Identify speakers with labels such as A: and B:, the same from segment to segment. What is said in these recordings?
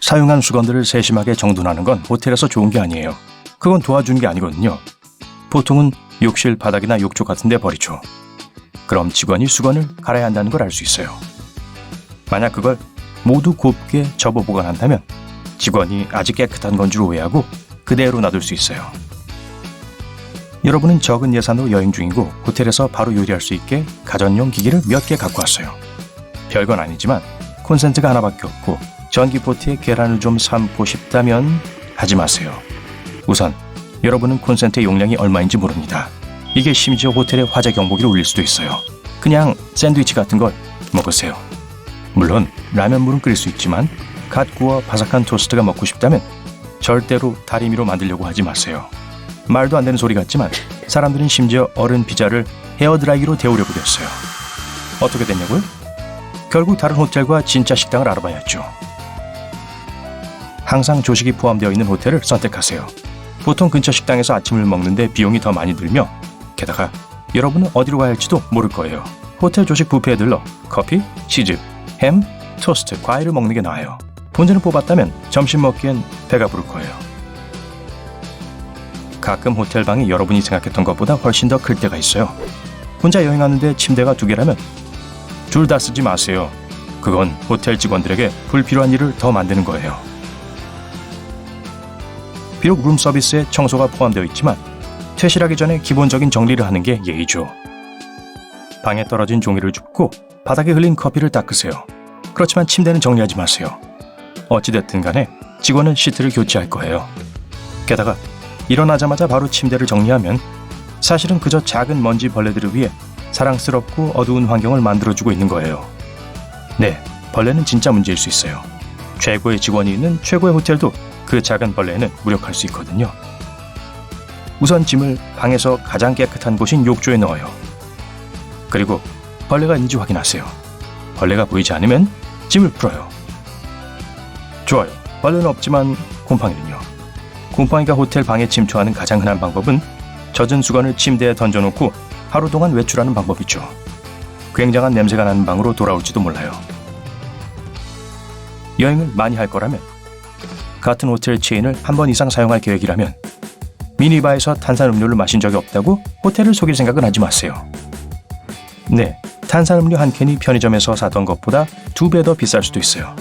A: 사용한 수건들을 세심하게 정돈하는 건 호텔에서 좋은 게 아니에요. 그건 도와주는 게 아니거든요. 보통은 욕실 바닥이나 욕조 같은 데 버리죠. 그럼 직원이 수건을 갈아야 한다는 걸 알 수 있어요. 만약 그걸 모두 곱게 접어 보관한다면 직원이 아직 깨끗한 건 줄 오해하고 그대로 놔둘 수 있어요. 여러분은 적은 예산으로 여행 중이고 호텔에서 바로 요리할 수 있게 가전용 기기를 몇 개 갖고 왔어요. 별건 아니지만 콘센트가 하나밖에 없고 전기포트에 계란을 좀 삶고 싶다면 하지 마세요. 우선 여러분은 콘센트의 용량이 얼마인지 모릅니다. 이게 심지어 호텔의 화재 경보기를 울릴 수도 있어요. 그냥 샌드위치 같은 걸 먹으세요. 물론 라면물은 끓일 수 있지만 갓 구워 바삭한 토스트가 먹고 싶다면 절대로 다리미로 만들려고 하지 마세요. 말도 안 되는 소리 같지만 사람들은 심지어 얼음 피자를 헤어드라이기로 데우려고도 했어요. 어떻게 됐냐고요? 결국 다른 호텔과 진짜 식당을 알아봐야죠. 항상 조식이 포함되어 있는 호텔을 선택하세요. 보통 근처 식당에서 아침을 먹는데 비용이 더 많이 들며 게다가 여러분은 어디로 가야 할지도 모를 거예요. 호텔 조식 뷔페에 들러 커피, 치즈, 햄, 토스트, 과일을 먹는 게 나아요. 본전을 뽑았다면 점심 먹기엔 배가 부를 거예요. 가끔 호텔 방이 여러분이 생각했던 것보다 훨씬 더 클 때가 있어요. 혼자 여행하는데 침대가 2개라면 둘 다 쓰지 마세요. 그건 호텔 직원들에게 불필요한 일을 더 만드는 거예요. 비록 룸 서비스에 청소가 포함되어 있지만 퇴실하기 전에 기본적인 정리를 하는 게 예의죠. 방에 떨어진 종이를 줍고 바닥에 흘린 커피를 닦으세요. 그렇지만 침대는 정리하지 마세요. 어찌됐든 간에 직원은 시트를 교체할 거예요. 게다가 일어나자마자 바로 침대를 정리하면 사실은 그저 작은 먼지 벌레들을 위해 사랑스럽고 어두운 환경을 만들어주고 있는 거예요. 네, 벌레는 진짜 문제일 수 있어요. 최고의 직원이 있는 최고의 호텔도 그 작은 벌레는 무력할 수 있거든요. 우선 짐을 방에서 가장 깨끗한 곳인 욕조에 넣어요. 그리고 벌레가 있는지 확인하세요. 벌레가 보이지 않으면 짐을 풀어요. 좋아요. 벌레는 없지만 곰팡이는요. 곰팡이가 호텔 방에 침투하는 가장 흔한 방법은 젖은 수건을 침대에 던져놓고 하루 동안 외출하는 방법이죠. 굉장한 냄새가 나는 방으로 돌아올지도 몰라요. 여행을 많이 할 거라면, 같은 호텔 체인을 한 번 이상 사용할 계획이라면 미니바에서 탄산음료를 마신 적이 없다고 호텔을 속일 생각은 하지 마세요. 네, 탄산음료 한 캔이 편의점에서 사던 것보다 2배 더 비쌀 수도 있어요.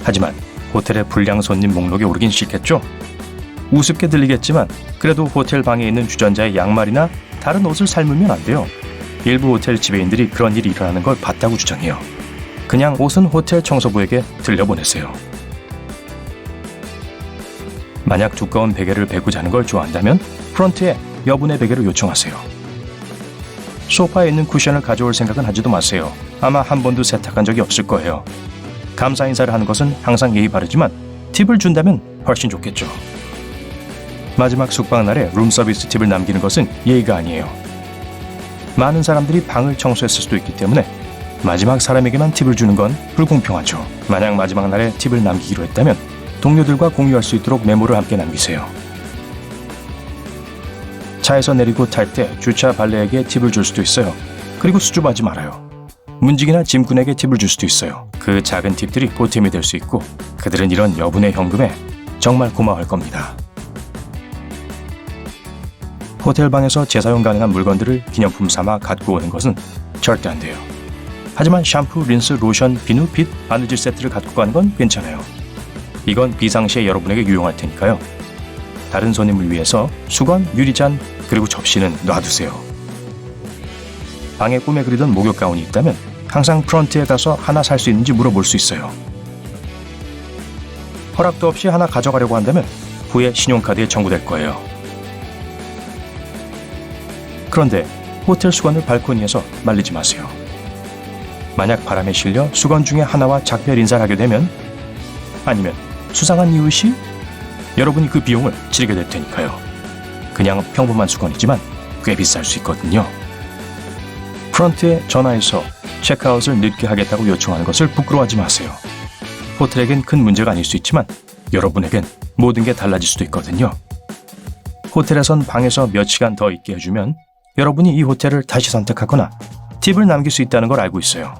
A: 하지만 호텔의 불량 손님 목록에 오르긴 싫겠죠? 우습게 들리겠지만 그래도 호텔 방에 있는 주전자의 양말이나 다른 옷을 삶으면 안 돼요. 일부 호텔 지배인들이 그런 일이 일어나는 걸 봤다고 주장해요. 그냥 옷은 호텔 청소부에게 들려보내세요. 만약 두꺼운 베개를 베고 자는 걸 좋아한다면 프런트에 여분의 베개를 요청하세요. 소파에 있는 쿠션을 가져올 생각은 하지도 마세요. 아마 한 번도 세탁한 적이 없을 거예요. 감사 인사를 하는 것은 항상 예의 바르지만 팁을 준다면 훨씬 좋겠죠. 마지막 숙박 날에 룸서비스 팁을 남기는 것은 예의가 아니에요. 많은 사람들이 방을 청소했을 수도 있기 때문에 마지막 사람에게만 팁을 주는 건 불공평하죠. 만약 마지막 날에 팁을 남기기로 했다면 동료들과 공유할 수 있도록 메모를 함께 남기세요. 차에서 내리고 탈 때 주차 발레에게 팁을 줄 수도 있어요. 그리고 수줍어하지 말아요. 문직이나 짐꾼에게 팁을 줄 수도 있어요. 그 작은 팁들이 보탬이 될 수 있고 그들은 이런 여분의 현금에 정말 고마워할 겁니다. 호텔 방에서 재사용 가능한 물건들을 기념품 삼아 갖고 오는 것은 절대 안 돼요. 하지만 샴푸, 린스, 로션, 비누, 빗, 바느질 세트를 갖고 가는 건 괜찮아요. 이건 비상시에 여러분에게 유용할 테니까요. 다른 손님을 위해서 수건, 유리잔, 그리고 접시는 놔두세요. 방에 꿈에 그리던 목욕 가운이 있다면 항상 프런트에 가서 하나 살 수 있는지 물어볼 수 있어요. 허락도 없이 하나 가져가려고 한다면 후에 신용카드에 청구될 거예요. 그런데 호텔 수건을 발코니에서 말리지 마세요. 만약 바람에 실려 수건 중에 하나와 작별 인사를 하게 되면, 아니면 수상한 이웃이 여러분이 그 비용을 치르게 될 테니까요. 그냥 평범한 수건이지만 꽤 비쌀 수 있거든요. 프런트에 전화해서 체크아웃을 늦게 하겠다고 요청하는 것을 부끄러워하지 마세요. 호텔에겐 큰 문제가 아닐 수 있지만 여러분에겐 모든 게 달라질 수도 있거든요. 호텔에선 방에서 몇 시간 더 있게 해주면 여러분이 이 호텔을 다시 선택하거나 팁을 남길 수 있다는 걸 알고 있어요.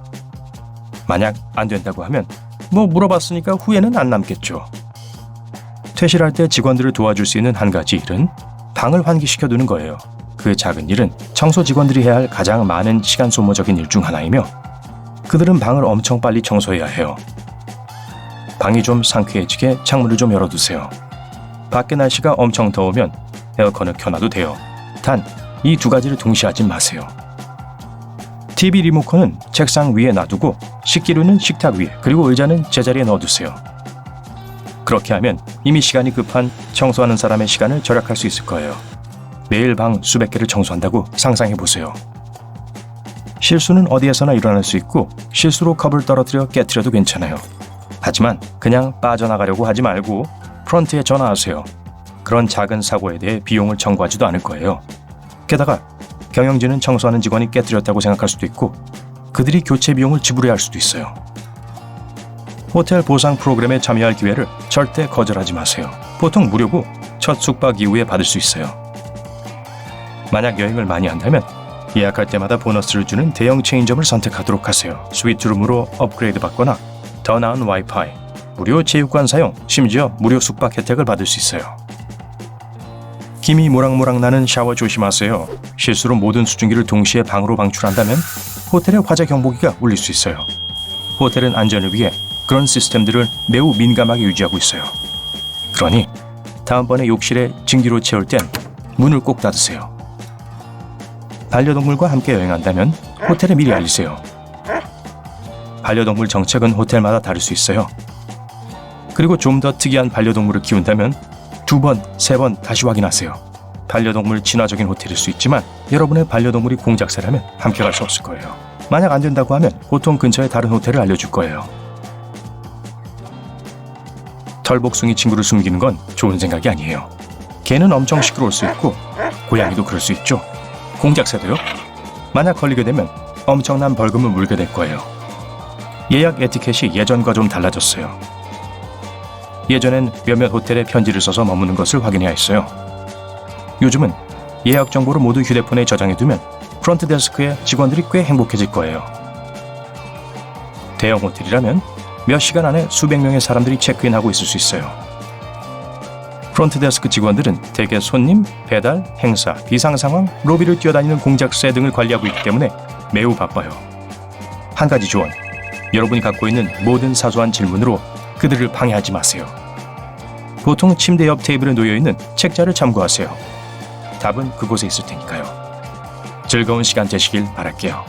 A: 만약 안 된다고 하면 물어봤으니까 후회는 안 남겠죠. 퇴실할 때 직원들을 도와줄 수 있는 한 가지 일은 방을 환기시켜두는 거예요. 그 작은 일은 청소 직원들이 해야 할 가장 많은 시간 소모적인 일 중 하나이며 그들은 방을 엄청 빨리 청소해야 해요. 방이 좀 상쾌해지게 창문을 좀 열어두세요. 밖에 날씨가 엄청 더우면 에어컨을 켜놔도 돼요. 단, 이 두 가지를 동시에 하지 마세요. TV 리모컨은 책상 위에 놔두고 식기류는 식탁 위에 그리고 의자는 제자리에 넣어두세요. 그렇게 하면 이미 시간이 급한 청소하는 사람의 시간을 절약할 수 있을 거예요. 매일 방 수백 개를 청소한다고 상상해보세요. 실수는 어디에서나 일어날 수 있고 실수로 컵을 떨어뜨려 깨트려도 괜찮아요. 하지만 그냥 빠져나가려고 하지 말고 프런트에 전화하세요. 그런 작은 사고에 대해 비용을 청구하지도 않을 거예요. 게다가 경영진은 청소하는 직원이 깨트렸다고 생각할 수도 있고 그들이 교체 비용을 지불해야 할 수도 있어요. 호텔 보상 프로그램에 참여할 기회를 절대 거절하지 마세요. 보통 무료고 첫 숙박 이후에 받을 수 있어요. 만약 여행을 많이 한다면 예약할 때마다 보너스를 주는 대형 체인점을 선택하도록 하세요. 스위트룸으로 업그레이드 받거나 더 나은 와이파이, 무료 체육관 사용, 심지어 무료 숙박 혜택을 받을 수 있어요. 김이 모락모락 나는 샤워 조심하세요. 실수로 모든 수증기를 동시에 방으로 방출한다면 호텔의 화재 경보기가 울릴 수 있어요. 호텔은 안전을 위해 그런 시스템들을 매우 민감하게 유지하고 있어요. 그러니 다음번에 욕실에 증기로 채울 땐 문을 꼭 닫으세요. 반려동물과 함께 여행한다면 호텔에 미리 알리세요. 반려동물 정책은 호텔마다 다를 수 있어요. 그리고 좀 더 특이한 반려동물을 키운다면 2번, 3번 다시 확인하세요. 반려동물 친화적인 호텔일 수 있지만 여러분의 반려동물이 공작새라면 함께 갈 수 없을 거예요. 만약 안 된다고 하면 보통 근처에 다른 호텔을 알려줄 거예요. 털복숭이 친구를 숨기는 건 좋은 생각이 아니에요. 개는 엄청 시끄러울 수 있고 고양이도 그럴 수 있죠. 공작새도요? 만약 걸리게 되면 엄청난 벌금을 물게 될 거예요. 예약 에티켓이 예전과 좀 달라졌어요. 예전엔 몇몇 호텔에 편지를 써서 머무는 것을 확인해야 했어요. 요즘은 예약 정보를 모두 휴대폰에 저장해두면 프런트 데스크의 직원들이 꽤 행복해질 거예요. 대형 호텔이라면 몇 시간 안에 수백 명의 사람들이 체크인하고 있을 수 있어요. 프런트 데스크 직원들은 대개 손님, 배달, 행사, 비상상황, 로비를 뛰어다니는 공작새 등을 관리하고 있기 때문에 매우 바빠요. 한 가지 조언, 여러분이 갖고 있는 모든 사소한 질문으로 그들을 방해하지 마세요. 보통 침대 옆 테이블에 놓여있는 책자를 참고하세요. 답은 그곳에 있을 테니까요. 즐거운 시간 되시길 바랄게요.